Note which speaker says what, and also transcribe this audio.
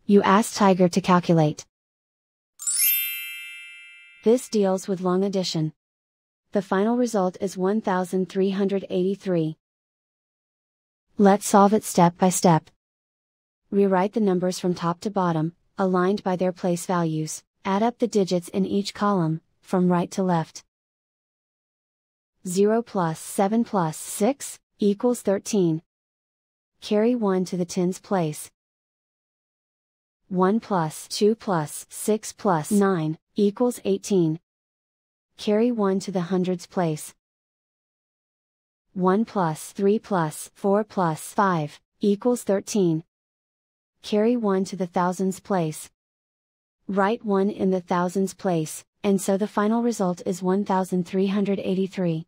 Speaker 1: You ask Tiger to calculate. This deals with long addition. The final result is 1383. Let's solve it step by step. Rewrite the numbers from top to bottom, aligned by their place values, add up the digits in each column, from right to left. 0 plus 7 plus 6, equals 13. Carry 1 to the tens place. 1 plus 2 plus 6 plus 9, equals 18. Carry 1 to the hundreds place. 1 plus 3 plus 4 plus 5, equals 13. Carry 1 to the thousands place. Write 1 in the thousands place, and so the final result is 1383.